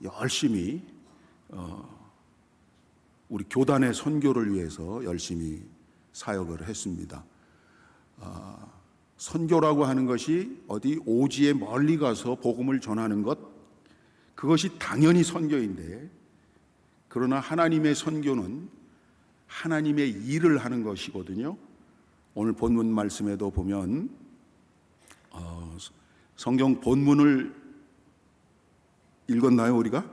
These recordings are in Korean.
열심히 우리 교단의 선교를 위해서 열심히 사역을 했습니다. 선교라고 하는 것이 어디 오지에 멀리 가서 복음을 전하는 것, 그것이 당연히 선교인데, 그러나 하나님의 선교는 하나님의 일을 하는 것이거든요. 오늘 본문 말씀에도 보면 성경 본문을 읽었나요, 우리가?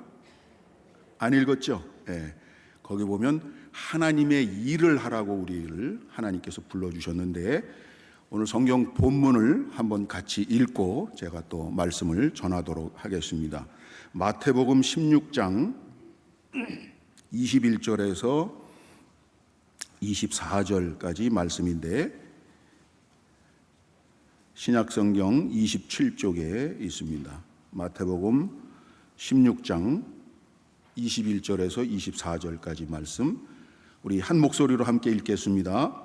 안 읽었죠? 네. 거기 보면 하나님의 일을 하라고 우리를 하나님께서 불러주셨는데, 오늘 성경 본문을 한번 같이 읽고 제가 또 말씀을 전하도록 하겠습니다. 마태복음 16장 21절에서 24절까지 말씀인데, 신약성경 27쪽에 있습니다. 마태복음 16장 21절에서 24절까지 말씀, 우리 한 목소리로 함께 읽겠습니다.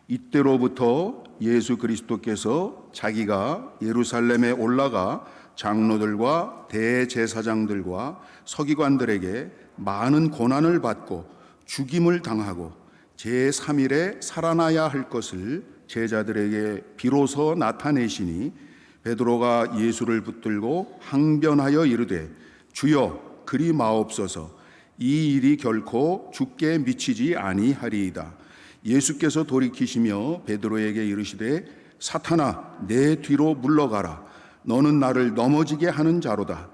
이때로부터 예수 그리스도께서 자기가 예루살렘에 올라가 장로들과 대제사장들과 서기관들에게 많은 고난을 받고 죽임을 당하고 제3일에 살아나야 할 것을 제자들에게 비로소 나타내시니, 베드로가 예수를 붙들고 항변하여 이르되 주여 그리 마옵소서, 이 일이 결코 주께 미치지 아니하리이다. 예수께서 돌이키시며 베드로에게 이르시되 사탄아 내 뒤로 물러가라, 너는 나를 넘어지게 하는 자로다.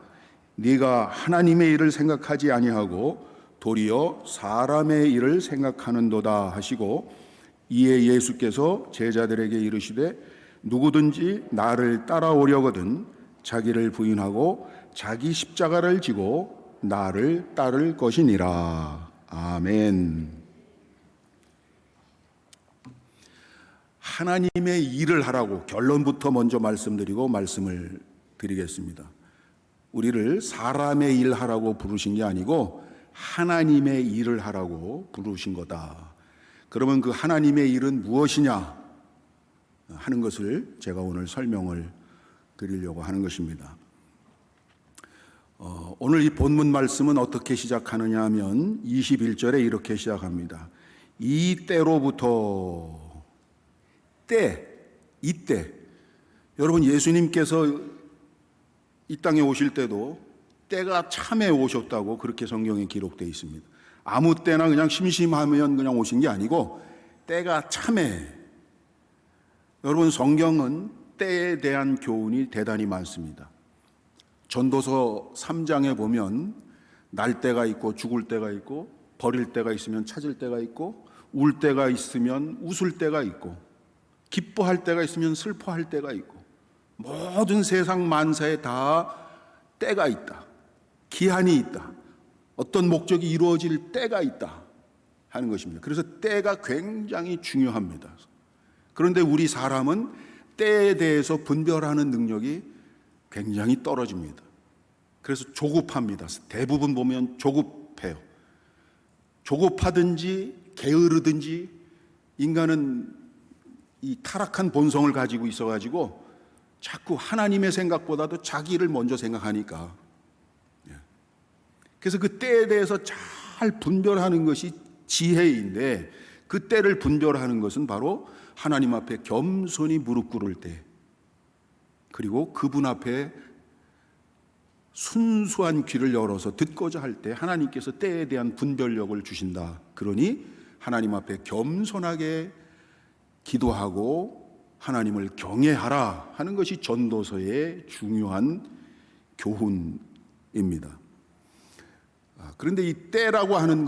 네가 하나님의 일을 생각하지 아니하고 도리어 사람의 일을 생각하는도다 하시고, 이에 예수께서 제자들에게 이르시되 누구든지 나를 따라오려거든 자기를 부인하고 자기 십자가를 지고 나를 따를 것이니라. 아멘. 하나님의 일을 하라고 결론부터 먼저 말씀드리고 말씀을 드리겠습니다. 우리를 사람의 일 하라고 부르신 게 아니고 하나님의 일을 하라고 부르신 거다. 그러면 그 하나님의 일은 무엇이냐 하는 것을 제가 오늘 설명을 드리려고 하는 것입니다. 오늘 이 본문 말씀은 어떻게 시작하느냐 하면 21절에 이렇게 시작합니다. 이때로부터, 이때. 여러분, 예수님께서 이 땅에 오실 때도 때가 참에 오셨다고 그렇게 성경에 기록되어 있습니다. 아무 때나 그냥 심심하면 그냥 오신 게 아니고 때가 참에. 여러분, 성경은 때에 대한 교훈이 대단히 많습니다. 전도서 3장에 보면 날 때가 있고 죽을 때가 있고, 버릴 때가 있으면 찾을 때가 있고, 울 때가 있으면 웃을 때가 있고, 기뻐할 때가 있으면 슬퍼할 때가 있고, 모든 세상 만사에 다 때가 있다, 기한이 있다, 어떤 목적이 이루어질 때가 있다 하는 것입니다. 그래서 때가 굉장히 중요합니다. 그런데 우리 사람은 때에 대해서 분별하는 능력이 굉장히 떨어집니다. 그래서 조급합니다. 대부분 보면 조급해요. 조급하든지 게으르든지, 인간은 이 타락한 본성을 가지고 있어가지고 자꾸 하나님의 생각보다도 자기를 먼저 생각하니까. 그래서 그 때에 대해서 잘 분별하는 것이 지혜인데, 그 때를 분별하는 것은 바로 하나님 앞에 겸손히 무릎 꿇을 때, 그리고 그분 앞에 순수한 귀를 열어서 듣고자 할 때 하나님께서 때에 대한 분별력을 주신다. 그러니 하나님 앞에 겸손하게 기도하고 하나님을 경외하라 하는 것이 전도서의 중요한 교훈입니다. 그런데 이 때라고 하는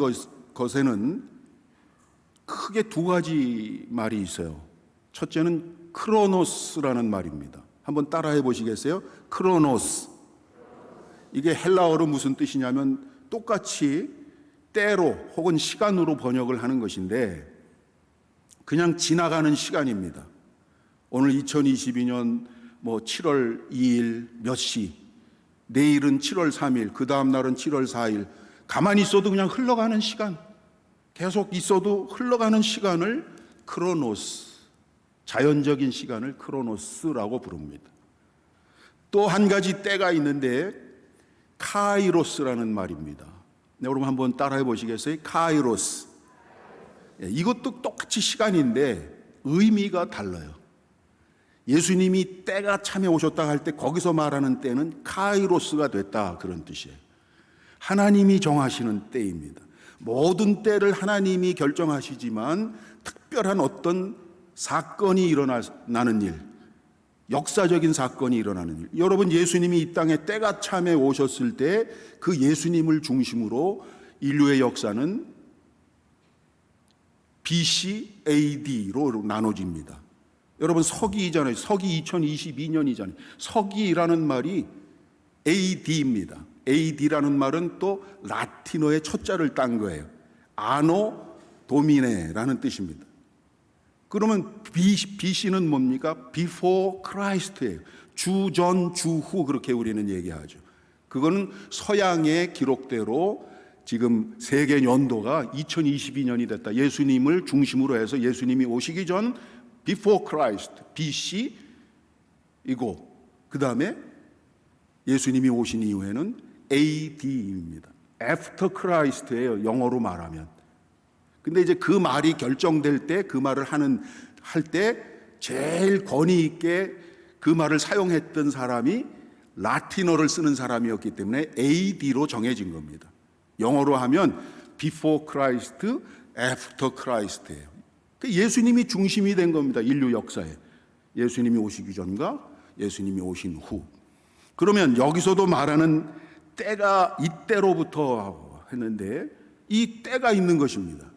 것에는 크게 두 가지 말이 있어요. 첫째는 크로노스라는 말입니다. 한번 따라해 보시겠어요? 크로노스. 이게 헬라어로 무슨 뜻이냐면 똑같이 때로 혹은 시간으로 번역을 하는 것인데, 그냥 지나가는 시간입니다. 오늘 2022년 7월 2일 몇 시, 내일은 7월 3일, 그 다음 날은 7월 4일, 가만히 있어도 그냥 흘러가는 시간, 계속 있어도 흘러가는 시간을 크로노스, 자연적인 시간을 크로노스라고 부릅니다. 또 한 가지 때가 있는데, 카이로스라는 말입니다. 여러분 한번 따라해 보시겠어요? 카이로스. 이것도 똑같이 시간인데 의미가 달라요. 예수님이 때가 참에 오셨다 할 때 거기서 말하는 때는 카이로스가 됐다, 그런 뜻이에요. 하나님이 정하시는 때입니다. 모든 때를 하나님이 결정하시지만 특별한 어떤 사건이 일어나는 일, 역사적인 사건이 일어나는 일. 여러분, 예수님이 이 땅에 때가 참에 오셨을 때 그 예수님을 중심으로 인류의 역사는 BC, AD로 나눠집니다. 여러분, 서기이잖아요. 서기 2022년이잖아요. 서기라는 말이 AD입니다. AD라는 말은 또 라틴어의 첫자를 딴 거예요. 아노 도미네라는 뜻입니다. 그러면 BC는 뭡니까? Before Christ예요. 주전, 주후, 그렇게 우리는 얘기하죠. 그거는 서양의 기록대로 지금 세계 연도가 2022년이 됐다. 예수님을 중심으로 해서 예수님이 오시기 전 Before Christ, BC이고, 그 다음에 예수님이 오신 이후에는 AD입니다. After Christ예요, 영어로 말하면. 근데 이제 그 말이 결정될 때, 그 말을 할 때 제일 권위 있게 그 말을 사용했던 사람이 라틴어를 쓰는 사람이었기 때문에 AD로 정해진 겁니다. 영어로 하면 Before Christ, After Christ예요. 예수님이 중심이 된 겁니다. 인류 역사에. 예수님이 오시기 전과 예수님이 오신 후. 그러면 여기서도 말하는 때가 이때로부터 했는데 이 때가 있는 것입니다.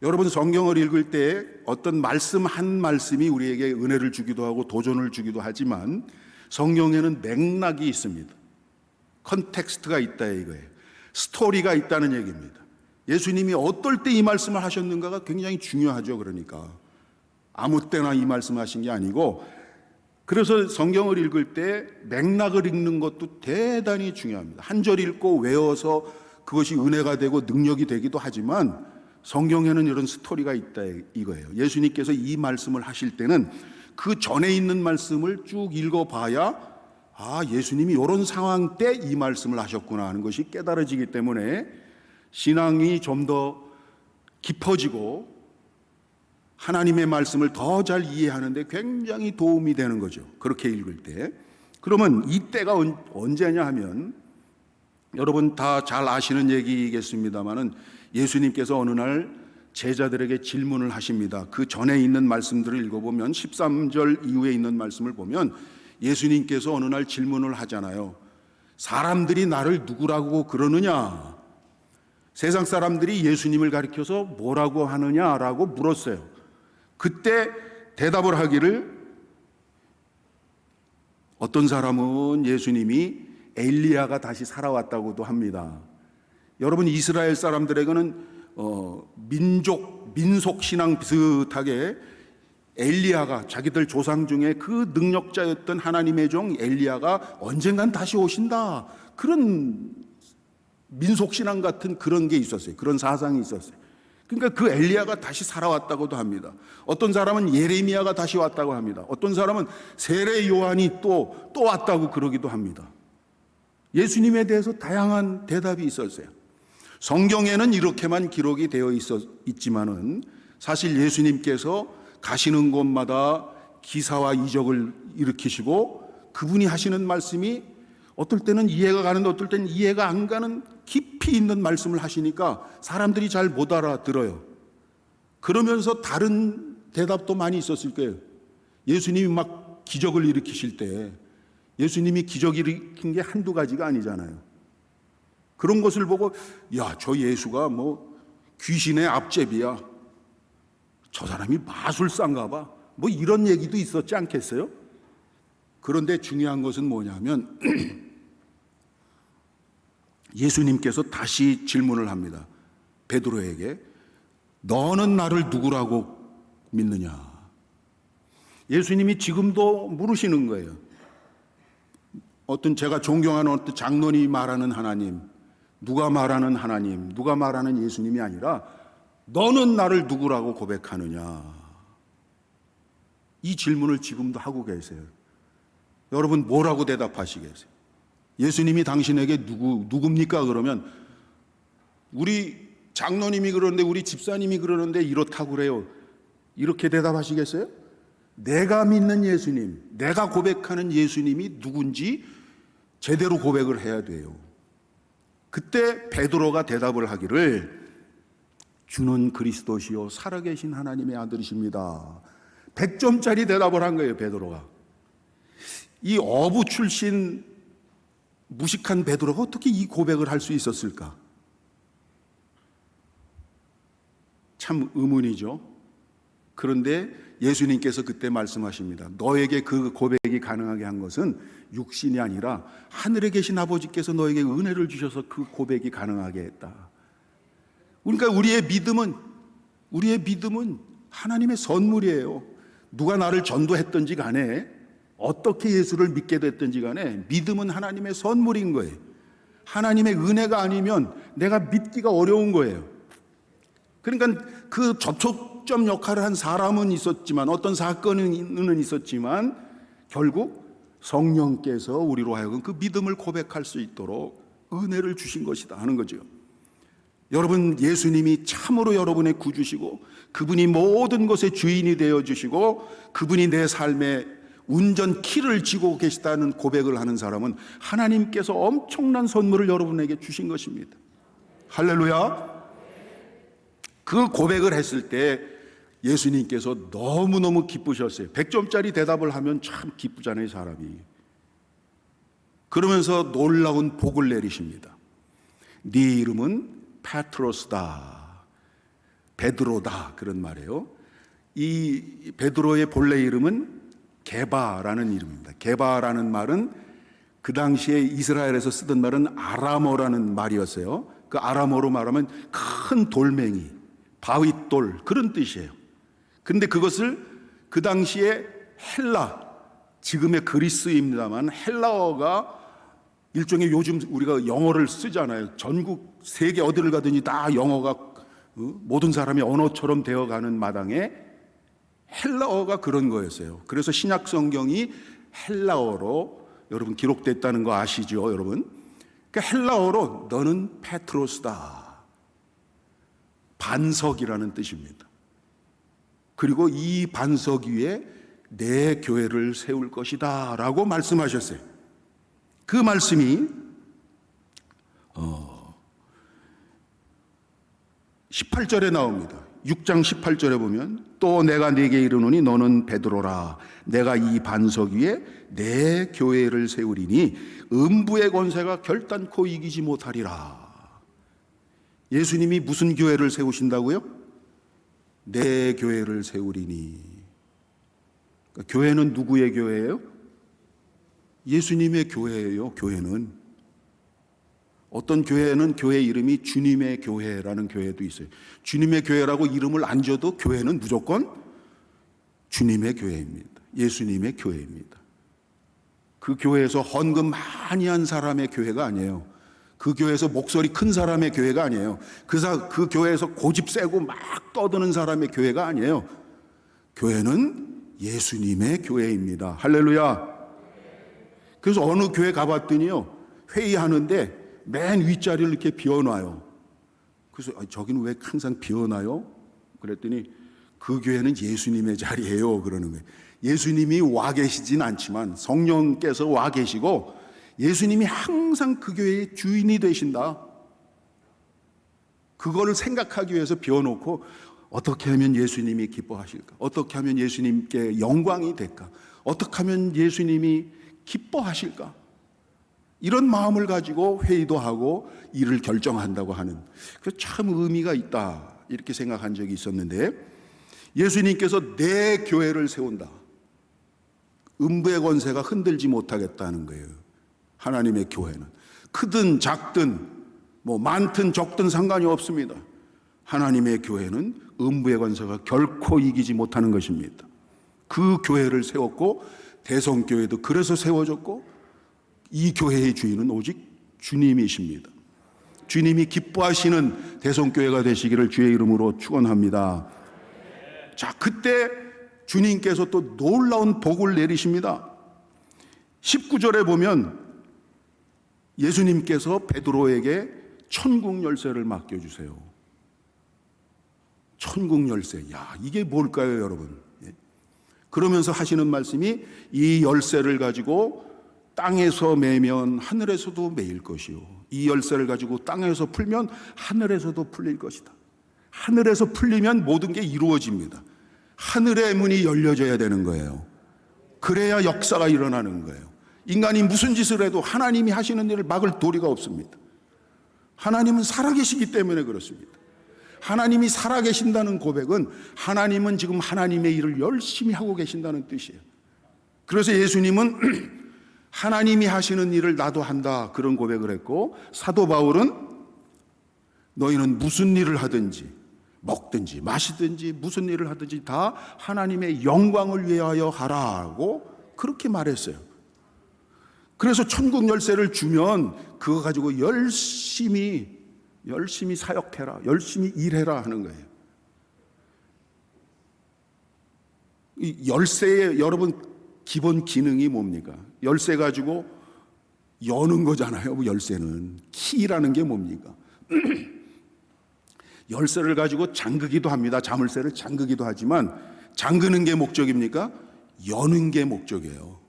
여러분, 성경을 읽을 때 어떤 말씀 한 말씀이 우리에게 은혜를 주기도 하고 도전을 주기도 하지만 성경에는 맥락이 있습니다. 컨텍스트가 있다 이거예요. 스토리가 있다는 얘기입니다. 예수님이 어떨 때 이 말씀을 하셨는가가 굉장히 중요하죠. 그러니까 아무 때나 이 말씀하신 게 아니고, 그래서 성경을 읽을 때 맥락을 읽는 것도 대단히 중요합니다. 한 절 읽고 외워서 그것이 은혜가 되고 능력이 되기도 하지만 성경에는 이런 스토리가 있다 이거예요. 예수님께서 이 말씀을 하실 때는 그 전에 있는 말씀을 쭉 읽어봐야 예수님이 이런 상황 때 이 말씀을 하셨구나 하는 것이 깨달아지기 때문에 신앙이 좀 더 깊어지고 하나님의 말씀을 더 잘 이해하는 데 굉장히 도움이 되는 거죠. 그렇게 읽을 때. 그러면 이 때가 언제냐 하면 여러분 다 잘 아시는 얘기겠습니다마는 예수님께서 어느 날 제자들에게 질문을 하십니다. 그 전에 있는 말씀들을 읽어보면 13절 이후에 있는 말씀을 보면 예수님께서 어느 날 질문을 하잖아요. 사람들이 나를 누구라고 그러느냐? 세상 사람들이 예수님을 가리켜서 뭐라고 하느냐라고 물었어요. 그때 대답을 하기를 어떤 사람은 예수님이 엘리야가 다시 살아왔다고도 합니다. 여러분, 이스라엘 사람들에게는 민속 신앙 비슷하게 엘리야가 자기들 조상 중에 그 능력자였던 하나님의 종 엘리야가 언젠간 다시 오신다, 그런 민속 신앙 같은 그런 게 있었어요. 그런 사상이 있었어요. 그러니까 그 엘리야가 다시 살아왔다고도 합니다. 어떤 사람은 예레미야가 다시 왔다고 합니다. 어떤 사람은 세례 요한이 또 왔다고 그러기도 합니다. 예수님에 대해서 다양한 대답이 있었어요. 성경에는 이렇게만 기록이 되어 있지만은 사실 예수님께서 가시는 곳마다 기사와 이적을 일으키시고 그분이 하시는 말씀이 어떨 때는 이해가 가는데 어떨 때는 이해가 안 가는 깊이 있는 말씀을 하시니까 사람들이 잘 못 알아들어요. 그러면서 다른 대답도 많이 있었을 거예요. 예수님이 막 기적을 일으키실 때 예수님이 기적 일으킨 게 한두 가지가 아니잖아요. 그런 것을 보고 저 예수가 뭐 귀신의 앞제비야, 저 사람이 마술사인가 봐, 뭐 이런 얘기도 있었지 않겠어요? 그런데 중요한 것은 뭐냐면 예수님께서 다시 질문을 합니다. 베드로에게 너는 나를 누구라고 믿느냐? 예수님이 지금도 물으시는 거예요. 어떤 제가 존경하는 어떤 장로님이 말하는 하나님, 누가 말하는 하나님, 누가 말하는 예수님이 아니라 너는 나를 누구라고 고백하느냐? 이 질문을 지금도 하고 계세요. 여러분 뭐라고 대답하시겠어요? 예수님이 당신에게 누굽니까? 그러면 우리 장로님이 그러는데, 우리 집사님이 그러는데 이렇다고 그래요. 이렇게 대답하시겠어요? 내가 믿는 예수님, 내가 고백하는 예수님이 누군지 제대로 고백을 해야 돼요. 그때 베드로가 대답을 하기를, 주는 그리스도시요 살아계신 하나님의 아들이십니다. 100점짜리 대답을 한 거예요, 베드로가. 이 어부 출신 무식한 베드로가 어떻게 이 고백을 할 수 있었을까? 참 의문이죠. 그런데 예수님께서 그때 말씀하십니다. 너에게 그 고백이 가능하게 한 것은 육신이 아니라 하늘에 계신 아버지께서 너에게 은혜를 주셔서 그 고백이 가능하게 했다. 그러니까 우리의 믿음은 하나님의 선물이에요. 누가 나를 전도했든지 간에, 어떻게 예수를 믿게 됐든지 간에 믿음은 하나님의 선물인 거예요. 하나님의 은혜가 아니면 내가 믿기가 어려운 거예요. 그러니까 그 접촉점 역할을 한 사람은 있었지만, 어떤 사건은 있었지만, 결국 성령께서 우리로 하여금 그 믿음을 고백할 수 있도록 은혜를 주신 것이다 하는 거죠. 여러분, 예수님이 참으로 여러분의 구주시고, 그분이 모든 것의 주인이 되어주시고, 그분이 내 삶의 운전키를 쥐고 계시다는 고백을 하는 사람은 하나님께서 엄청난 선물을 여러분에게 주신 것입니다. 할렐루야. 그 고백을 했을 때 예수님께서 너무너무 기쁘셨어요. 100점짜리 대답을 하면 참 기쁘잖아요, 사람이. 그러면서 놀라운 복을 내리십니다. 네 이름은 페트로스다, 베드로다, 그런 말이에요. 이 베드로의 본래 이름은 게바라는 이름입니다. 게바라는 말은 그 당시에 이스라엘에서 쓰던 말은 아람어라는 말이었어요. 그 아람어로 말하면 큰 돌멩이, 바윗돌, 그런 뜻이에요. 근데 그것을 그 당시에 헬라, 지금의 그리스입니다만 헬라어가 일종의, 요즘 우리가 영어를 쓰잖아요. 전국 세계 어디를 가든지 다 영어가 모든 사람이 언어처럼 되어가는 마당에 헬라어가 그런 거였어요. 그래서 신약 성경이 헬라어로 여러분 기록됐다는 거 아시죠, 여러분? 그러니까 헬라어로 너는 페트로스다, 반석이라는 뜻입니다. 그리고 이 반석 위에 내 교회를 세울 것이다 라고 말씀하셨어요. 그 말씀이 18절에 나옵니다. 6장 18절에 보면, 또 내가 네게 이르노니 너는 베드로라, 내가 이 반석 위에 내 교회를 세우리니 음부의 권세가 결단코 이기지 못하리라. 예수님이 무슨 교회를 세우신다고요? 내 교회를 세우리니. 그러니까 교회는 누구의 교회예요? 예수님의 교회예요. 교회는. 어떤 교회는 교회 이름이 주님의 교회라는 교회도 있어요. 주님의 교회라고 이름을 안 줘도 교회는 무조건 주님의 교회입니다. 예수님의 교회입니다. 그 교회에서 헌금 많이 한 사람의 교회가 아니에요. 그 교회에서 목소리 큰 사람의 교회가 아니에요. 그 교회에서 고집 세고 막 떠드는 사람의 교회가 아니에요. 교회는 예수님의 교회입니다. 할렐루야. 그래서 어느 교회 가봤더니요, 회의하는데 맨 윗자리를 이렇게 비워놔요. 그래서 저기는 왜 항상 비워놔요? 그랬더니 그 교회는 예수님의 자리예요, 그러는 거예요. 예수님이 와 계시진 않지만 성령께서 와 계시고 예수님이 항상 그 교회의 주인이 되신다. 그거를 생각하기 위해서 비워놓고, 어떻게 하면 예수님이 기뻐하실까? 어떻게 하면 예수님께 영광이 될까? 어떻게 하면 예수님이 기뻐하실까? 이런 마음을 가지고 회의도 하고 일을 결정한다고 하는, 그 참 의미가 있다, 이렇게 생각한 적이 있었는데, 예수님께서 내 교회를 세운다. 음부의 권세가 흔들지 못하겠다는 거예요. 하나님의 교회는 크든 작든 뭐 많든 적든 상관이 없습니다. 하나님의 교회는 음부의 권세가 결코 이기지 못하는 것입니다. 그 교회를 세웠고, 대성교회도 그래서 세워졌고, 이 교회의 주인은 오직 주님이십니다. 주님이 기뻐하시는 대성교회가 되시기를 주의 이름으로 축원합니다. 자, 그때 주님께서 또 놀라운 복을 내리십니다. 19절에 보면 예수님께서 베드로에게 천국 열쇠를 맡겨주세요. 천국 열쇠. 야, 이게 뭘까요, 여러분? 예. 그러면서 하시는 말씀이 이 열쇠를 가지고 땅에서 매면 하늘에서도 매일 것이요. 이 열쇠를 가지고 땅에서 풀면 하늘에서도 풀릴 것이다. 하늘에서 풀리면 모든 게 이루어집니다. 하늘의 문이 열려져야 되는 거예요. 그래야 역사가 일어나는 거예요. 인간이 무슨 짓을 해도 하나님이 하시는 일을 막을 도리가 없습니다. 하나님은 살아계시기 때문에 그렇습니다. 하나님이 살아계신다는 고백은 하나님은 지금 하나님의 일을 열심히 하고 계신다는 뜻이에요. 그래서 예수님은 하나님이 하시는 일을 나도 한다, 그런 고백을 했고, 사도 바울은 너희는 무슨 일을 하든지 먹든지 마시든지 무슨 일을 하든지 다 하나님의 영광을 위하여 하라고 그렇게 말했어요. 그래서 천국 열쇠를 주면 그거 가지고 열심히 사역해라, 열심히 일해라 하는 거예요. 이 열쇠의 여러분 기본 기능이 뭡니까? 열쇠 가지고 여는 거잖아요. 열쇠는 키라는 게 뭡니까? 열쇠를 가지고 잠그기도 합니다. 자물쇠를 잠그기도 하지만 잠그는 게 목적입니까? 여는 게 목적이에요.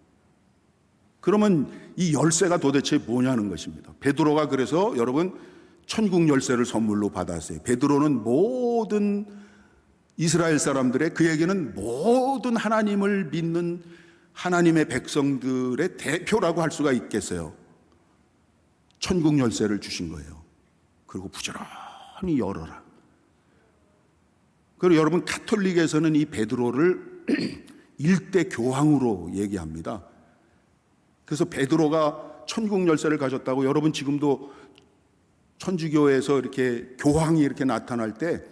그러면 이 열쇠가 도대체 뭐냐는 것입니다. 베드로가 그래서 여러분 천국 열쇠를 선물로 받았어요. 베드로는 모든 이스라엘 사람들의, 그에게는 모든 하나님을 믿는 하나님의 백성들의 대표라고 할 수가 있겠어요. 천국 열쇠를 주신 거예요. 그리고 부지런히 열어라. 그리고 여러분 가톨릭에서는 이 베드로를 일대 교황으로 얘기합니다. 그래서 베드로가 천국 열쇠를 가졌다고, 여러분 지금도 천주교에서 이렇게 교황이 이렇게 나타날 때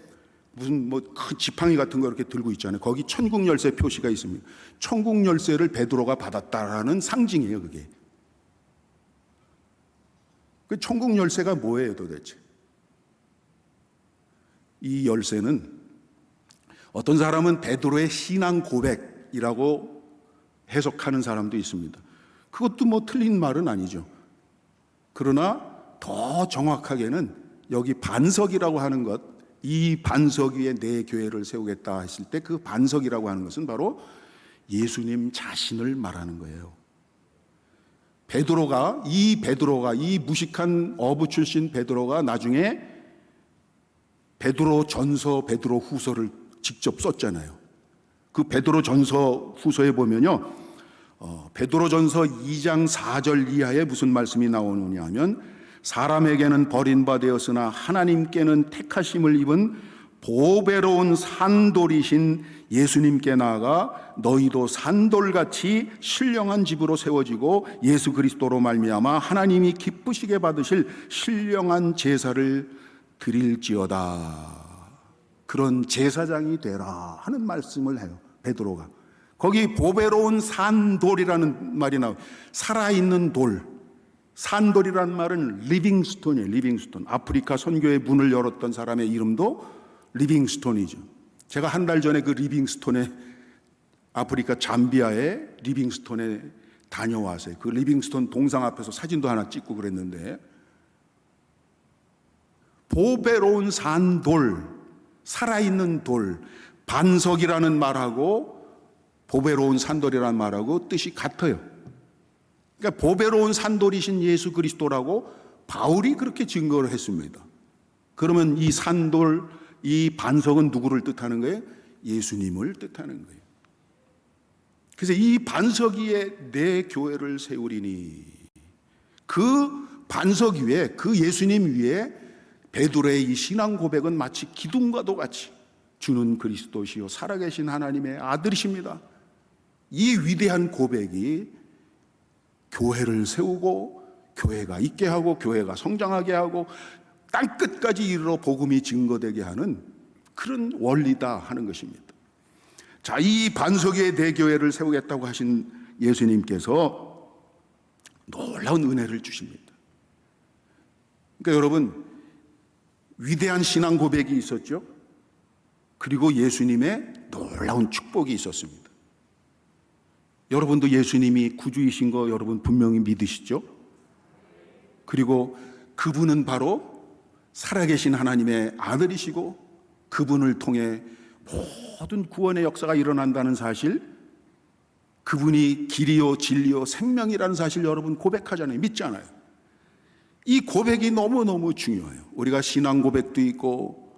무슨 뭐 큰 지팡이 같은 거 이렇게 들고 있잖아요. 거기 천국 열쇠 표시가 있습니다. 천국 열쇠를 베드로가 받았다라는 상징이에요, 그게. 그 천국 열쇠가 뭐예요, 도대체? 이 열쇠는 어떤 사람은 베드로의 신앙 고백이라고 해석하는 사람도 있습니다. 그것도 뭐 틀린 말은 아니죠. 그러나 더 정확하게는 여기 반석이라고 하는 것, 이 반석 위에 내 교회를 세우겠다 했을 때 그 반석이라고 하는 것은 바로 예수님 자신을 말하는 거예요. 베드로가, 이 무식한 어부 출신 베드로가 나중에 베드로 전서, 베드로 후서를 직접 썼잖아요. 그 베드로 전서 후서에 보면요, 베드로 전서 2장 4절 이하에 무슨 말씀이 나오느냐 하면, 사람에게는 버림바 되었으나 하나님께는 택하심을 입은 보배로운 산돌이신 예수님께 나아가 너희도 산돌같이 신령한 집으로 세워지고 예수 그리스도로 말미암아 하나님이 기쁘시게 받으실 신령한 제사를 드릴지어다. 그런 제사장이 되라 하는 말씀을 해요, 베드로가. 거기 보배로운 산돌이라는 말이 나와요. 살아있는 돌. 산돌이라는 말은 리빙스톤이에요. 리빙스톤. 아프리카 선교의 문을 열었던 사람의 이름도 리빙스톤이죠. 제가 한 달 전에 그 리빙스톤에, 아프리카 잠비아의 리빙스톤에 다녀왔어요. 그 리빙스톤 동상 앞에서 사진도 하나 찍고 그랬는데, 보배로운 산돌, 살아있는 돌, 반석이라는 말하고 보배로운 산돌이라는 말하고 뜻이 같아요. 그러니까 보배로운 산돌이신 예수 그리스도라고 바울이 그렇게 증거를 했습니다. 그러면 이 산돌, 이 반석은 누구를 뜻하는 거예요? 예수님을 뜻하는 거예요. 그래서 이 반석 위에 내 교회를 세우리니, 그 반석 위에, 그 예수님 위에 베드로의 이 신앙 고백은 마치 기둥과도 같이 주는 그리스도시요 살아계신 하나님의 아들이십니다. 이 위대한 고백이 교회를 세우고 교회가 있게 하고 교회가 성장하게 하고 땅끝까지 이르러 복음이 증거되게 하는 그런 원리다 하는 것입니다. 자, 이 반석 위에 내 교회를 세우겠다고 하신 예수님께서 놀라운 은혜를 주십니다. 그러니까 여러분, 위대한 신앙 고백이 있었죠. 그리고 예수님의 놀라운 축복이 있었습니다. 여러분도 예수님이 구주이신 거 여러분 분명히 믿으시죠? 그리고 그분은 바로 살아계신 하나님의 아들이시고 그분을 통해 모든 구원의 역사가 일어난다는 사실, 그분이 길이요 진리요 생명이라는 사실 여러분 고백하잖아요. 믿잖아요. 이 고백이 너무너무 중요해요. 우리가 신앙 고백도 있고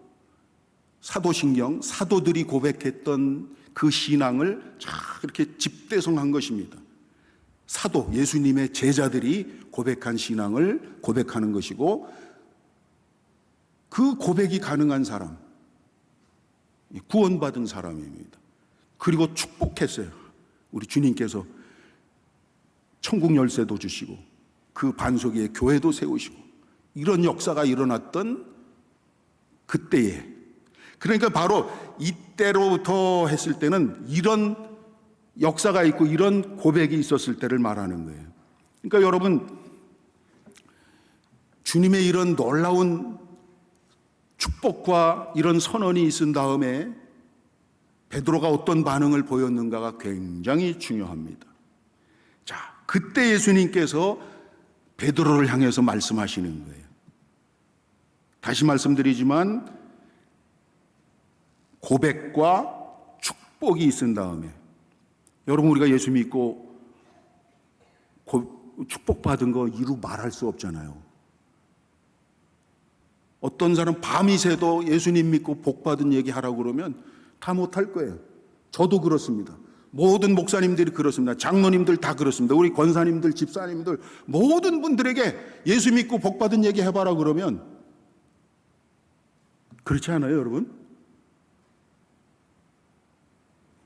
사도신경, 사도들이 고백했던 그 신앙을 쫙 이렇게 집대성한 것입니다. 사도, 예수님의 제자들이 고백한 신앙을 고백하는 것이고, 그 고백이 가능한 사람, 구원받은 사람입니다. 그리고 축복했어요. 우리 주님께서 천국 열쇠도 주시고 그 반석 위에 교회도 세우시고 이런 역사가 일어났던 그때에, 그러니까 바로 이때로부터 했을 때는 이런 역사가 있고 이런 고백이 있었을 때를 말하는 거예요. 그러니까 여러분, 주님의 이런 놀라운 축복과 이런 선언이 있은 다음에 베드로가 어떤 반응을 보였는가가 굉장히 중요합니다. 자, 그때 예수님께서 베드로를 향해서 말씀하시는 거예요. 다시 말씀드리지만 고백과 축복이 있은 다음에, 여러분 우리가 예수 믿고 축복받은 거 이루 말할 수 없잖아요. 어떤 사람 밤이 새도 예수님 믿고 복받은 얘기 하라고 그러면 다 못할 거예요. 저도 그렇습니다. 모든 목사님들이 그렇습니다. 장로님들 다 그렇습니다. 우리 권사님들, 집사님들, 모든 분들에게 예수 믿고 복받은 얘기 해봐라 그러면 그렇지 않아요, 여러분?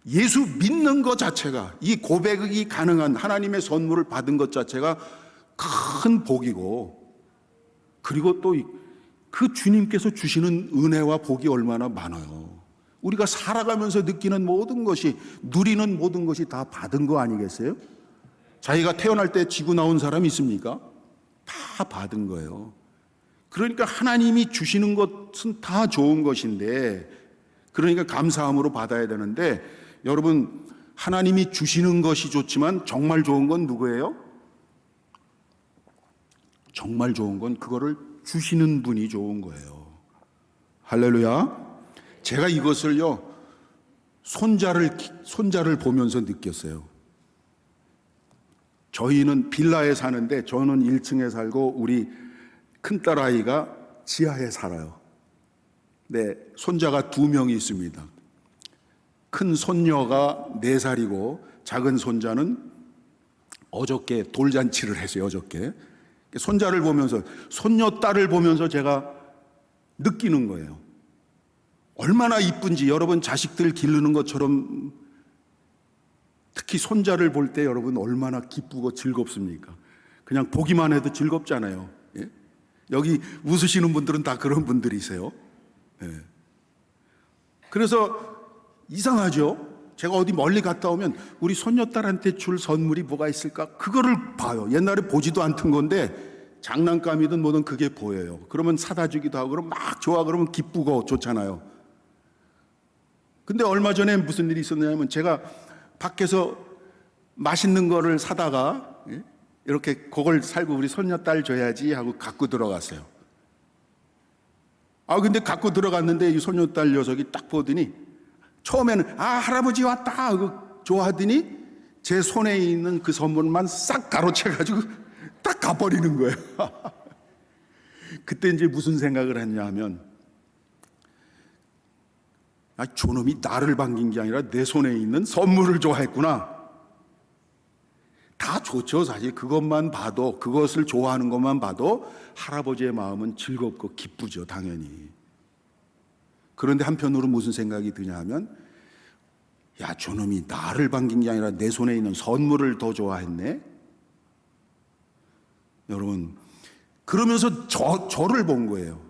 예수 믿는 것 자체가, 이 고백이 가능한 하나님의 선물을 받은 것 자체가 큰 복이고, 그리고 또 그 주님께서 주시는 은혜와 복이 얼마나 많아요. 우리가 살아가면서 느끼는 모든 것이, 누리는 모든 것이 다 받은 거 아니겠어요? 자기가 태어날 때 지고 나온 사람이 있습니까? 다 받은 거예요. 그러니까 하나님이 주시는 것은 다 좋은 것인데, 그러니까 감사함으로 받아야 되는데, 여러분, 하나님이 주시는 것이 좋지만 정말 좋은 건 누구예요? 정말 좋은 건 그거를 주시는 분이 좋은 거예요. 할렐루야. 제가 이것을요, 손자를 보면서 느꼈어요. 저희는 빌라에 사는데 저는 1층에 살고 우리 큰딸아이가 지하에 살아요. 네, 손자가 2명이 있습니다. 큰 손녀가 4살이고 작은 손자는 어저께 돌잔치를 했어요. 어저께. 손자를 보면서, 손녀딸을 보면서 제가 느끼는 거예요. 얼마나 이쁜지. 여러분 자식들 기르는 것처럼 특히 손자를 볼 때 여러분 얼마나 기쁘고 즐겁습니까? 그냥 보기만 해도 즐겁잖아요. 예? 여기 웃으시는 분들은 다 그런 분들이세요. 예. 그래서 이상하죠? 제가 어디 멀리 갔다 오면 우리 손녀딸한테 줄 선물이 뭐가 있을까? 그거를 봐요. 옛날에 보지도 않던 건데 장난감이든 뭐든 그게 보여요. 그러면 사다 주기도 하고, 그러면 막 좋아, 그러면 기쁘고 좋잖아요. 근데 얼마 전에 무슨 일이 있었냐면, 제가 밖에서 맛있는 거를 사다가 이렇게 그걸 살고 우리 손녀딸 줘야지 하고 갖고 들어갔어요. 근데 갖고 들어갔는데 이 손녀딸 녀석이 딱 보더니 처음에는 할아버지 왔다 하고 좋아하더니 제 손에 있는 그 선물만 싹 가로채가지고 딱 가버리는 거예요. 그때 이제 무슨 생각을 했냐 하면, 저놈이 나를 반긴 게 아니라 내 손에 있는 선물을 좋아했구나. 다 좋죠. 사실 그것만 봐도, 그것을 좋아하는 것만 봐도 할아버지의 마음은 즐겁고 기쁘죠, 당연히. 그런데 한편으로 무슨 생각이 드냐 하면, 저놈이 나를 반긴 게 아니라 내 손에 있는 선물을 더 좋아했네. 여러분, 그러면서 저를 본 거예요.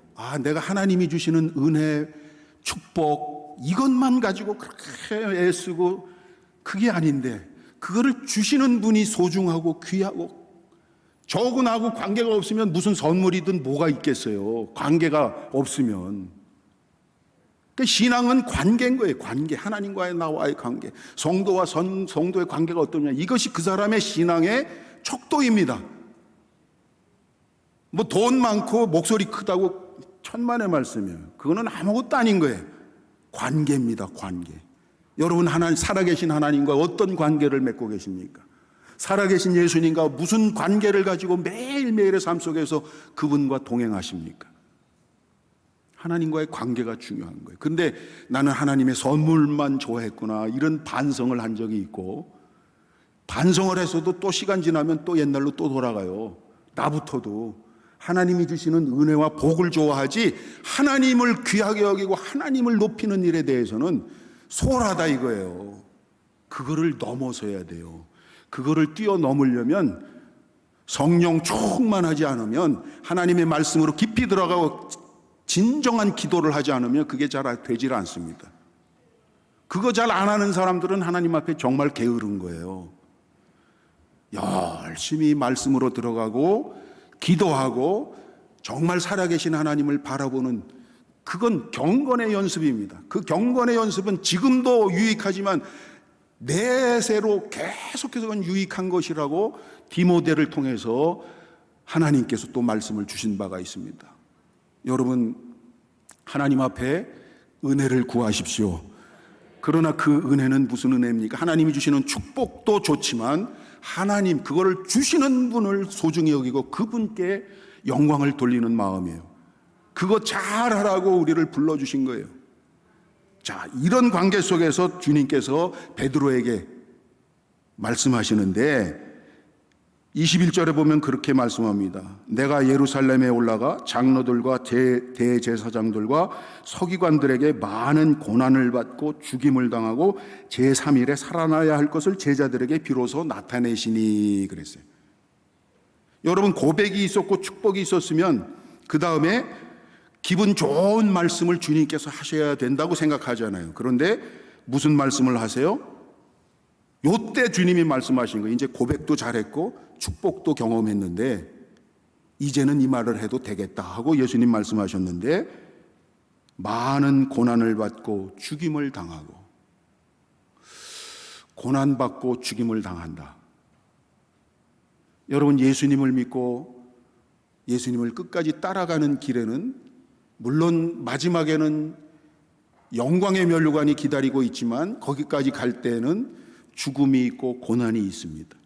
내가 하나님이 주시는 은혜, 축복, 이것만 가지고 그렇게 애쓰고, 그게 아닌데 그거를 주시는 분이 소중하고 귀하고, 저분하고 관계가 없으면 무슨 선물이든 뭐가 있겠어요. 관계가 없으면. 그러니까 신앙은 관계인 거예요. 관계. 하나님과의 나와의 관계. 성도와 성도의 관계가 어떠냐. 이것이 그 사람의 신앙의 척도입니다. 뭐 돈 많고 목소리 크다고 천만의 말씀이에요. 그거는 아무것도 아닌 거예요. 관계입니다. 관계. 여러분, 하나님, 살아계신 하나님과 어떤 관계를 맺고 계십니까? 살아계신 예수님과 무슨 관계를 가지고 매일매일의 삶 속에서 그분과 동행하십니까? 하나님과의 관계가 중요한 거예요. 근데 나는 하나님의 선물만 좋아했구나, 이런 반성을 한 적이 있고, 반성을 했어도 또 시간 지나면 또 옛날로 또 돌아가요. 나부터도 하나님이 주시는 은혜와 복을 좋아하지, 하나님을 귀하게 여기고 하나님을 높이는 일에 대해서는 소홀하다 이거예요. 그거를 넘어서야 돼요. 그거를 뛰어넘으려면 성령 충만하지 않으면, 하나님의 말씀으로 깊이 들어가고 진정한 기도를 하지 않으면 그게 잘 되질 않습니다. 그거 잘 안 하는 사람들은 하나님 앞에 정말 게으른 거예요. 열심히 말씀으로 들어가고 기도하고 정말 살아계신 하나님을 바라보는, 그건 경건의 연습입니다. 그 경건의 연습은 지금도 유익하지만 내세로 계속해서 그건 유익한 것이라고 디모데를 통해서 하나님께서 또 말씀을 주신 바가 있습니다. 여러분, 하나님 앞에 은혜를 구하십시오. 그러나 그 은혜는 무슨 은혜입니까? 하나님이 주시는 축복도 좋지만 하나님, 그거를 주시는 분을 소중히 여기고 그분께 영광을 돌리는 마음이에요. 그거 잘하라고 우리를 불러주신 거예요. 자, 이런 관계 속에서 주님께서 베드로에게 말씀하시는데 21절에 보면 그렇게 말씀합니다. 내가 예루살렘에 올라가 장로들과 대제사장들과 서기관들에게 많은 고난을 받고 죽임을 당하고 제3일에 살아나야 할 것을 제자들에게 비로소 나타내시니 그랬어요. 여러분, 고백이 있었고 축복이 있었으면 그 다음에 기분 좋은 말씀을 주님께서 하셔야 된다고 생각하잖아요. 그런데 무슨 말씀을 하세요? 요때 주님이 말씀하신 거예요. 이제 고백도 잘했고 축복도 경험했는데 이제는 이 말을 해도 되겠다 하고 예수님 말씀하셨는데, 많은 고난을 받고 죽임을 당하고, 고난받고 죽임을 당한다. 여러분, 예수님을 믿고 예수님을 끝까지 따라가는 길에는 물론 마지막에는 영광의 면류관이 기다리고 있지만 거기까지 갈 때는 죽음이 있고 고난이 있습니다.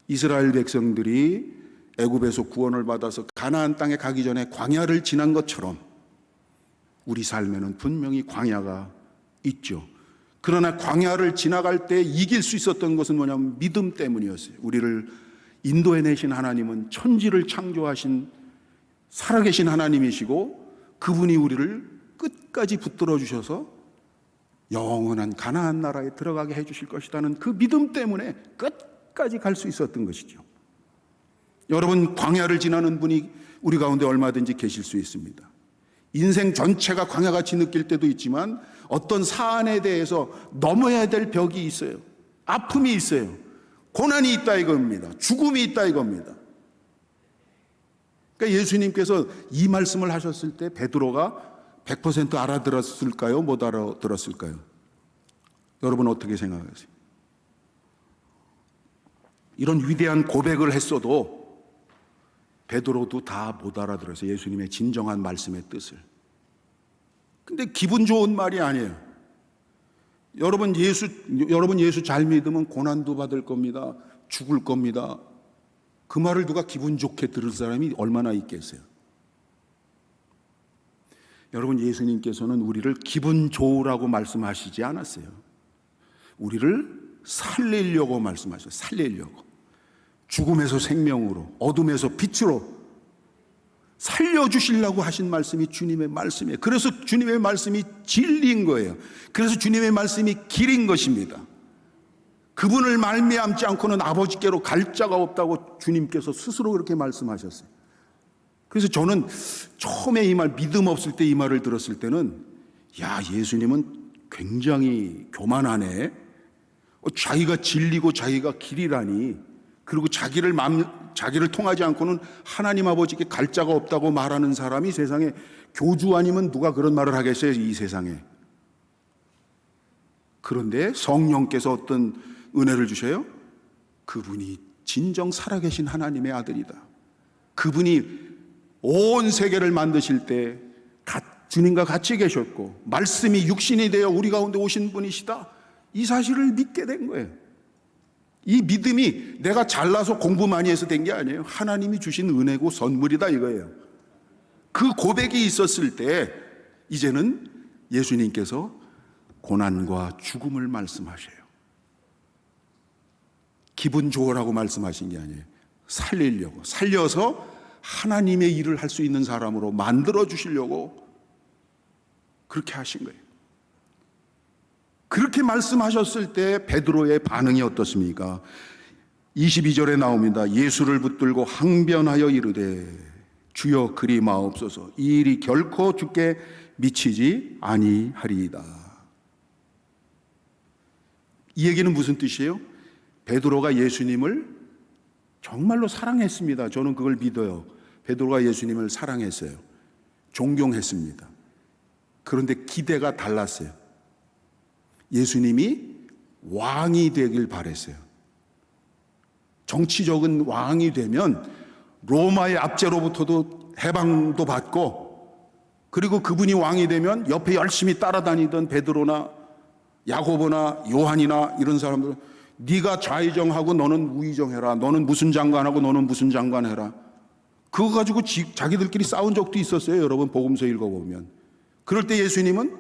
이스라엘 백성들이 애굽에서 구원을 받아서 가나안 땅에 가기 전에 광야를 지난 것처럼 우리 삶에는 분명히 광야가 있죠. 그러나 광야를 지나갈 때 이길 수 있었던 것은 뭐냐면 믿음 때문이었어요. 우리를 인도해내신 하나님은 천지를 창조하신 살아계신 하나님이시고 그분이 우리를 끝까지 붙들어 주셔서 영원한 가나안 나라에 들어가게 해주실 것이라는 그 믿음 때문에 끝까지 갈 수 있었던 것이죠. 여러분, 광야를 지나는 분이 우리 가운데 얼마든지 계실 수 있습니다. 인생 전체가 광야같이 느낄 때도 있지만 어떤 사안에 대해서 넘어야 될 벽이 있어요. 아픔이 있어요. 고난이 있다 이겁니다. 죽음이 있다 이겁니다. 그러니까 예수님께서 이 말씀을 하셨을 때 베드로가 100% 알아들었을까요? 못 알아들었을까요? 여러분 어떻게 생각하세요? 이런 위대한 고백을 했어도 베드로도 다 못 알아들었어요. 예수님의 진정한 말씀의 뜻을. 근데 기분 좋은 말이 아니에요. 여러분 예수 잘 믿으면 고난도 받을 겁니다. 죽을 겁니다. 그 말을 누가 기분 좋게 들을 사람이 얼마나 있겠어요? 여러분, 예수님께서는 우리를 기분 좋으라고 말씀하시지 않았어요. 우리를 살리려고 말씀하셨어요. 살리려고. 죽음에서 생명으로, 어둠에서 빛으로 살려주시려고 하신 말씀이 주님의 말씀이에요. 그래서 주님의 말씀이 진리인 거예요. 그래서 주님의 말씀이 길인 것입니다. 그분을 말미암지 않고는 아버지께로 갈 자가 없다고 주님께서 스스로 그렇게 말씀하셨어요. 그래서 저는 처음에 이 말, 믿음 없을 때 이 말을 들었을 때는 야, 예수님은 굉장히 교만하네. 자기가 진리고 자기가 길이라니. 그리고 자기를 통하지 않고는 하나님 아버지께 갈 자가 없다고 말하는 사람이 세상에 교주 아니면 누가 그런 말을 하겠어요, 이 세상에. 그런데 성령께서 어떤 은혜를 주셔요? 그분이 진정 살아계신 하나님의 아들이다. 그분이 온 세계를 만드실 때 주님과 같이 계셨고 말씀이 육신이 되어 우리 가운데 오신 분이시다, 이 사실을 믿게 된 거예요. 이 믿음이 내가 잘나서 공부 많이 해서 된 게 아니에요. 하나님이 주신 은혜고 선물이다 이거예요. 그 고백이 있었을 때 이제는 예수님께서 고난과 죽음을 말씀하셔요. 기분 좋으라고 말씀하신 게 아니에요. 살리려고, 살려서 하나님의 일을 할 수 있는 사람으로 만들어 주시려고 그렇게 하신 거예요. 그렇게 말씀하셨을 때 베드로의 반응이 어떻습니까? 22절에 나옵니다. 예수를 붙들고 항변하여 이르되 주여 그리 마옵소서, 이 일이 결코 주께 미치지 아니하리이다. 이 얘기는 무슨 뜻이에요? 베드로가 예수님을 정말로 사랑했습니다. 저는 그걸 믿어요. 베드로가 예수님을 사랑했어요. 존경했습니다. 그런데 기대가 달랐어요. 예수님이 왕이 되길 바랬어요. 정치적인 왕이 되면 로마의 압제로부터도 해방도 받고, 그리고 그분이 왕이 되면 옆에 열심히 따라다니던 베드로나 야고보나 요한이나 이런 사람들, 네가 좌의정하고 너는 우의정해라, 너는 무슨 장관하고 너는 무슨 장관해라, 그거 가지고 자기들끼리 싸운 적도 있었어요. 여러분 복음서 읽어보면. 그럴 때 예수님은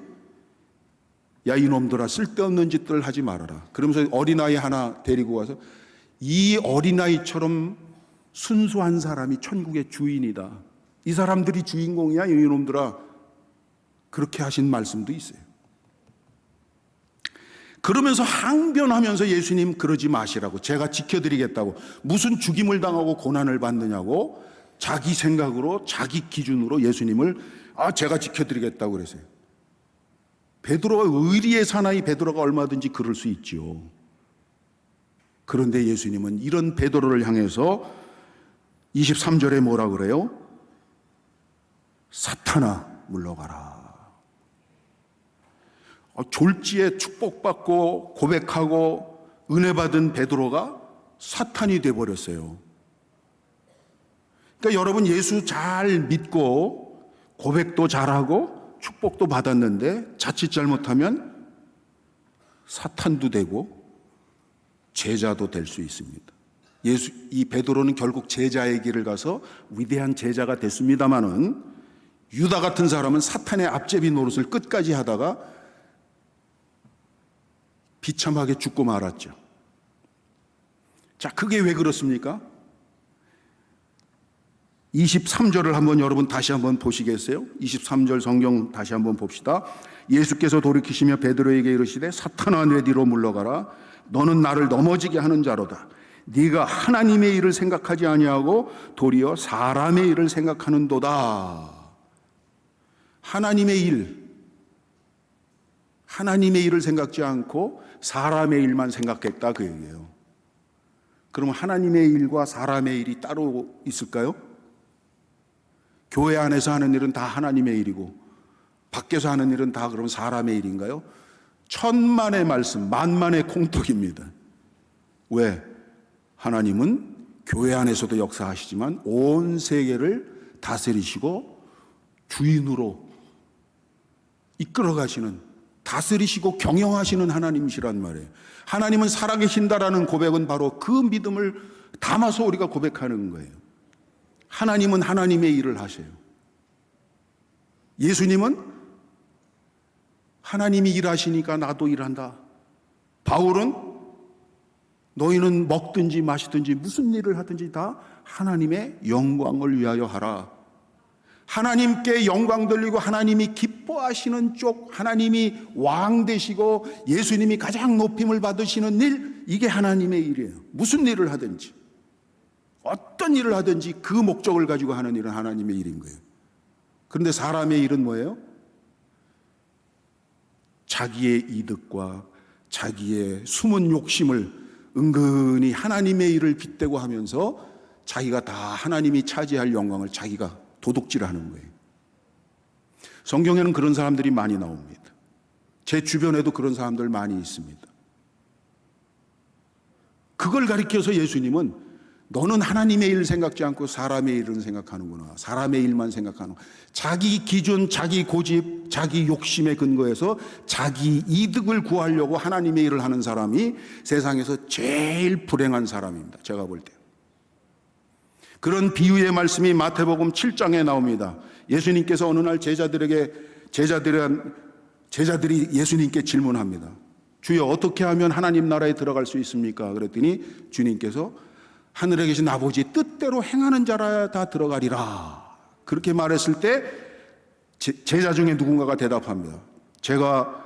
야 이놈들아, 쓸데없는 짓들 하지 말아라. 그러면서 어린아이 하나 데리고 와서 이 어린아이처럼 순수한 사람이 천국의 주인이다, 이 사람들이 주인공이야 이놈들아, 그렇게 하신 말씀도 있어요. 그러면서 항변하면서 예수님 그러지 마시라고, 제가 지켜드리겠다고, 무슨 죽임을 당하고 고난을 받느냐고 자기 생각으로 자기 기준으로 예수님을 제가 지켜드리겠다고 그랬어요. 베드로가 의리의 사나이 베드로가 얼마든지 그럴 수 있지요. 그런데 예수님은 이런 베드로를 향해서 23절에 뭐라 그래요? 사탄아 물러가라. 졸지에 축복받고 고백하고 은혜 받은 베드로가 사탄이 돼버렸어요. 그러니까 여러분, 예수 잘 믿고 고백도 잘하고 축복도 받았는데 자칫 잘못하면 사탄도 되고 제자도 될 수 있습니다. 이 베드로는 결국 제자의 길을 가서 위대한 제자가 됐습니다마는, 유다 같은 사람은 사탄의 앞제비 노릇을 끝까지 하다가 비참하게 죽고 말았죠. 자, 그게 왜 그렇습니까? 23절을 한번 여러분 다시 한번 보시겠어요? 23절 성경 다시 한번 봅시다. 예수께서 돌이키시며 베드로에게 이르시되 사탄아 내 뒤로 물러가라, 너는 나를 넘어지게 하는 자로다. 네가 하나님의 일을 생각하지 아니하고 도리어 사람의 일을 생각하는도다. 하나님의 일을 생각지 않고 사람의 일만 생각했다, 그 얘기예요. 그러면 하나님의 일과 사람의 일이 따로 있을까요? 교회 안에서 하는 일은 다 하나님의 일이고 밖에서 하는 일은 다 그럼 사람의 일인가요? 천만의 말씀, 만만의 콩떡입니다. 왜? 하나님은 교회 안에서도 역사하시지만 온 세계를 다스리시고 주인으로 이끌어 가시는, 다스리시고 경영하시는 하나님이시란 말이에요. 하나님은 살아계신다라는 고백은 바로 그 믿음을 담아서 우리가 고백하는 거예요. 하나님은 하나님의 일을 하세요. 예수님은 하나님이 일하시니까 나도 일한다. 바울은 너희는 먹든지 마시든지 무슨 일을 하든지 다 하나님의 영광을 위하여 하라. 하나님께 영광 돌리고 하나님이 기뻐하시는 쪽, 하나님이 왕 되시고 예수님이 가장 높임을 받으시는 일, 이게 하나님의 일이에요. 무슨 일을 하든지 어떤 일을 하든지 그 목적을 가지고 하는 일은 하나님의 일인 거예요. 그런데 사람의 일은 뭐예요? 자기의 이득과 자기의 숨은 욕심을 은근히 하나님의 일을 빗대고 하면서 자기가 다 하나님이 차지할 영광을 자기가 도둑질하는 거예요. 성경에는 그런 사람들이 많이 나옵니다. 제 주변에도 그런 사람들 많이 있습니다. 그걸 가리켜서 예수님은 너는 하나님의 일 생각지 않고 사람의 일은 생각하는구나. 사람의 일만 생각하는, 자기 기준, 자기 고집, 자기 욕심에 근거해서 자기 이득을 구하려고 하나님의 일을 하는 사람이 세상에서 제일 불행한 사람입니다. 제가 볼 때. 그런 비유의 말씀이 마태복음 7장에 나옵니다. 예수님께서 어느 날 제자들이 예수님께 질문합니다. 주여, 어떻게 하면 하나님 나라에 들어갈 수 있습니까? 그랬더니 주님께서 하늘에 계신 아버지 뜻대로 행하는 자라 다 들어가리라. 그렇게 말했을 때 제자 중에 누군가가 대답합니다. 제가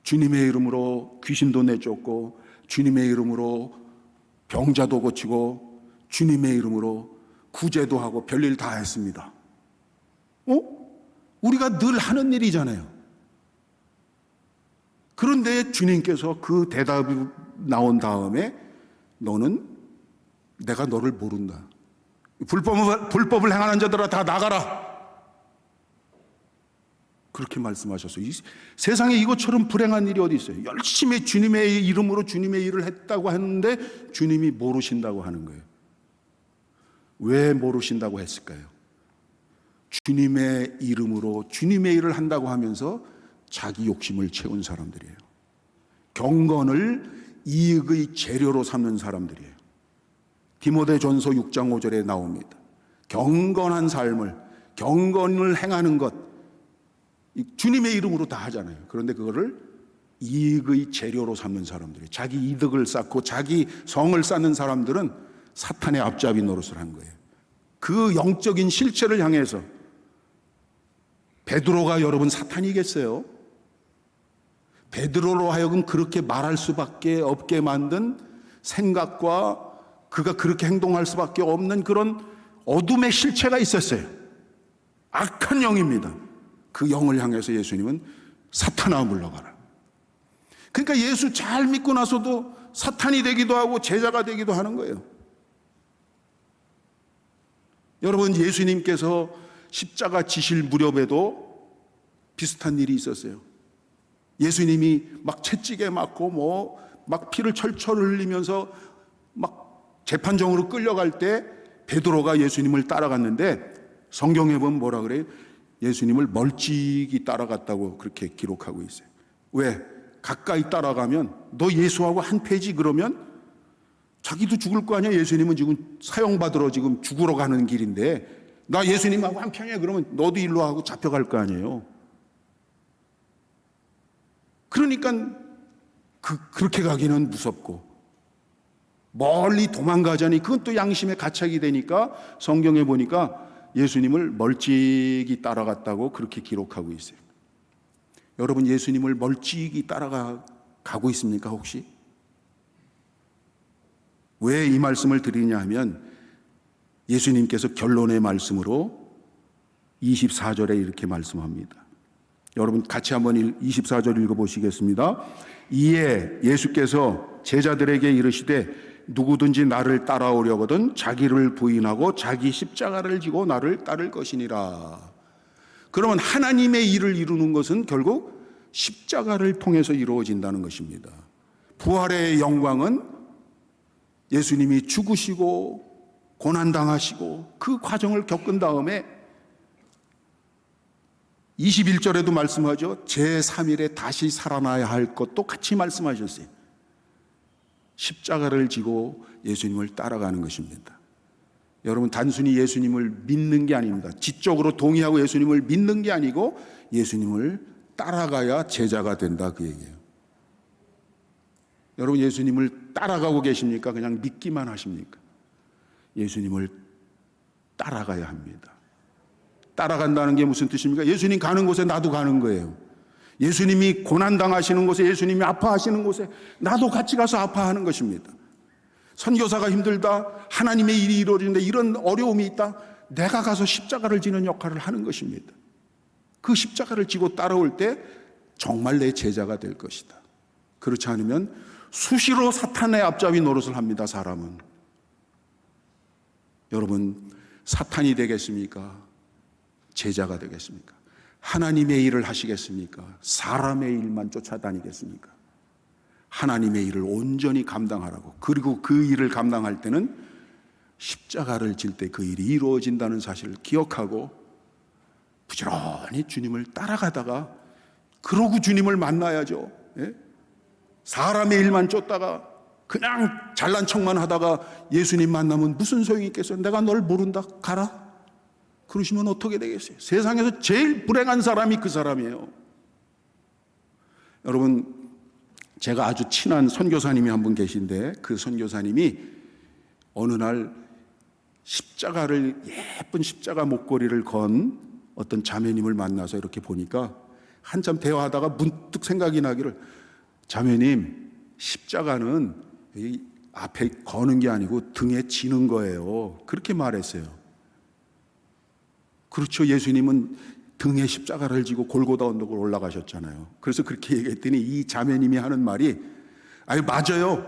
주님의 이름으로 귀신도 내쫓고 주님의 이름으로 병자도 고치고 주님의 이름으로 구제도 하고 별일 다 했습니다. 우리가 늘 하는 일이잖아요. 그런데 주님께서 그 대답이 나온 다음에 너는, 내가 너를 모른다. 불법을 행하는 자들아 다 나가라. 그렇게 말씀하셨어요. 이 세상에 이것처럼 불행한 일이 어디 있어요? 열심히 주님의 이름으로 주님의 일을 했다고 하는데 주님이 모르신다고 하는 거예요. 왜 모르신다고 했을까요? 주님의 이름으로 주님의 일을 한다고 하면서 자기 욕심을 채운 사람들이에요. 경건을 이익의 재료로 삼는 사람들이에요. 디모데전서 6장 5절에 나옵니다. 경건한 삶을, 경건을 행하는 것, 주님의 이름으로 다 하잖아요. 그런데 그거를 이익의 재료로 삼는 사람들이, 자기 이득을 쌓고 자기 성을 쌓는 사람들은 사탄의 앞잡이 노릇을 한 거예요. 그 영적인 실체를 향해서 베드로가 여러분 사탄이겠어요? 베드로로 하여금 그렇게 말할 수밖에 없게 만든 생각과 그가 그렇게 행동할 수밖에 없는 그런 어둠의 실체가 있었어요. 악한 영입니다. 그 영을 향해서 예수님은 사탄아 물러가라. 그러니까 예수 잘 믿고 나서도 사탄이 되기도 하고 제자가 되기도 하는 거예요. 여러분, 예수님께서 십자가 지실 무렵에도 비슷한 일이 있었어요. 예수님이 막 채찍에 맞고 막 피를 철철 흘리면서 막 재판정으로 끌려갈 때 베드로가 예수님을 따라갔는데 성경에 보면 뭐라 그래요? 예수님을 멀찍이 따라갔다고 그렇게 기록하고 있어요. 왜? 가까이 따라가면 너 예수하고 한패지 그러면 자기도 죽을 거 아니야. 예수님은 지금 사형받으러 지금 죽으러 가는 길인데 나 예수님하고 한편이야 그러면 너도 일로 하고 잡혀갈 거 아니에요. 그러니까 그렇게 가기는 무섭고 멀리 도망가자니 그건 또 양심의 가책이 되니까 성경에 보니까 예수님을 멀찍이 따라갔다고 그렇게 기록하고 있어요. 여러분, 예수님을 멀찍이 따라가고 있습니까 혹시? 왜 이 말씀을 드리냐 하면 예수님께서 결론의 말씀으로 24절에 이렇게 말씀합니다. 여러분 같이 한번 24절 읽어보시겠습니다. 이에 예수께서 제자들에게 이르시되 누구든지 나를 따라오려거든 자기를 부인하고 자기 십자가를 지고 나를 따를 것이니라. 그러면 하나님의 일을 이루는 것은 결국 십자가를 통해서 이루어진다는 것입니다. 부활의 영광은 예수님이 죽으시고 고난당하시고 그 과정을 겪은 다음에 21절에도 말씀하죠. 제3일에 다시 살아나야 할 것도 같이 말씀하셨어요. 십자가를 지고 예수님을 따라가는 것입니다. 여러분, 단순히 예수님을 믿는 게 아닙니다. 지적으로 동의하고 예수님을 믿는 게 아니고 예수님을 따라가야 제자가 된다 그 얘기예요. 여러분, 예수님을 따라가고 계십니까? 그냥 믿기만 하십니까? 예수님을 따라가야 합니다. 따라간다는 게 무슨 뜻입니까? 예수님 가는 곳에 나도 가는 거예요. 예수님이 고난당하시는 곳에, 예수님이 아파하시는 곳에 나도 같이 가서 아파하는 것입니다. 선교사가 힘들다, 하나님의 일이 이루어지는데 이런 어려움이 있다, 내가 가서 십자가를 지는 역할을 하는 것입니다. 그 십자가를 지고 따라올 때 정말 내 제자가 될 것이다. 그렇지 않으면 수시로 사탄의 앞잡이 노릇을 합니다. 사람은. 여러분, 사탄이 되겠습니까? 제자가 되겠습니까? 하나님의 일을 하시겠습니까? 사람의 일만 쫓아다니겠습니까? 하나님의 일을 온전히 감당하라고. 그리고 그 일을 감당할 때는 십자가를 질 때 그 일이 이루어진다는 사실을 기억하고 부지런히 주님을 따라가다가, 그러고 주님을 만나야죠. 예? 사람의 일만 쫓다가 그냥 잘난 척만 하다가 예수님 만나면 무슨 소용이 있겠어요? 내가 널 모른다, 가라. 그러시면 어떻게 되겠어요? 세상에서 제일 불행한 사람이 그 사람이에요. 여러분, 제가 아주 친한 선교사님이 한 분 계신데, 그 선교사님이 어느 날 십자가를, 예쁜 십자가 목걸이를 건 어떤 자매님을 만나서 이렇게 보니까 한참 대화하다가 문득 생각이 나기를, 자매님, 십자가는 이 앞에 거는 게 아니고 등에 지는 거예요. 그렇게 말했어요. 그렇죠. 예수님은 등에 십자가를 지고 골고다 언덕을 올라가셨잖아요. 그래서 그렇게 얘기했더니 이 자매님이 하는 말이, 아유, 맞아요.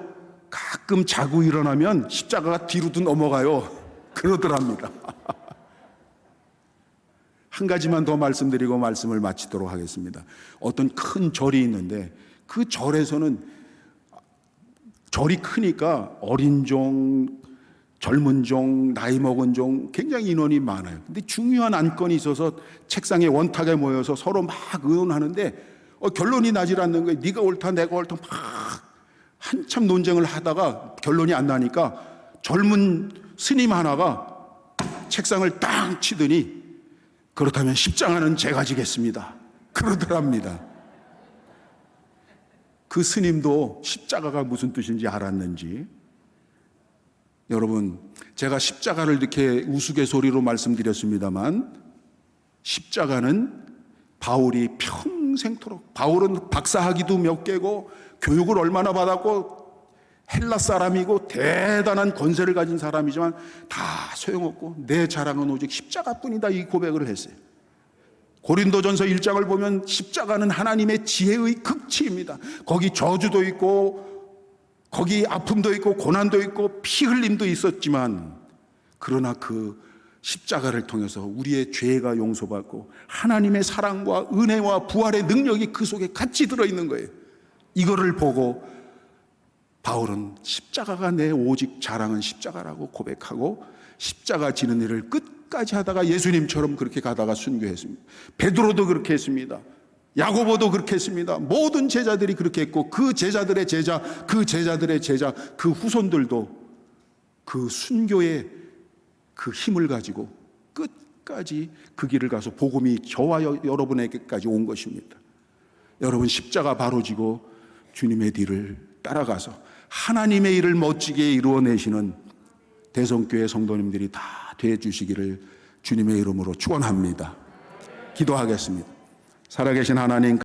가끔 자고 일어나면 십자가가 뒤로도 넘어가요. 그러더랍니다. 한 가지만 더 말씀드리고 말씀을 마치도록 하겠습니다. 어떤 큰 절이 있는데 그 절에서는, 절이 크니까 어린 종, 젊은 종, 나이 먹은 종 굉장히 인원이 많아요. 근데 중요한 안건이 있어서 책상에 원탁에 모여서 서로 막 의논하는데 결론이 나질 않는 거예요. 네가 옳다, 내가 옳다, 막 한참 논쟁을 하다가 결론이 안 나니까 젊은 스님 하나가 책상을 땅 치더니, 그렇다면 십자가는 제가 지겠습니다. 그러더랍니다. 그 스님도 십자가가 무슨 뜻인지 알았는지. 여러분, 제가 십자가를 이렇게 우스갯소리로 말씀드렸습니다만, 십자가는 바울이 평생토록, 바울은 박사학위도 몇 개고 교육을 얼마나 받았고 헬라 사람이고 대단한 권세를 가진 사람이지만 다 소용없고 내 자랑은 오직 십자가뿐이다, 이 고백을 했어요. 고린도전서 1장을 보면 십자가는 하나님의 지혜의 극치입니다. 거기 저주도 있고 거기 아픔도 있고 고난도 있고 피 흘림도 있었지만, 그러나 그 십자가를 통해서 우리의 죄가 용서받고 하나님의 사랑과 은혜와 부활의 능력이 그 속에 같이 들어있는 거예요. 이거를 보고 바울은 십자가가 내 오직 자랑은 십자가라고 고백하고 십자가 지는 일을 끝까지 하다가 예수님처럼 그렇게 가다가 순교했습니다. 베드로도 그렇게 했습니다. 야고보도 그렇게 했습니다. 모든 제자들이 그렇게 했고 그 제자들의 제자, 그 제자들의 제자, 그 후손들도 그 순교의 그 힘을 가지고 끝까지 그 길을 가서 복음이 저와 여러분에게까지 온 것입니다. 여러분, 십자가 바로 지고 주님의 뒤를 따라가서 하나님의 일을 멋지게 이루어내시는 대성교회 성도님들이 다 되어주시기를 주님의 이름으로 축원합니다. 기도하겠습니다. 살아계신 하나님,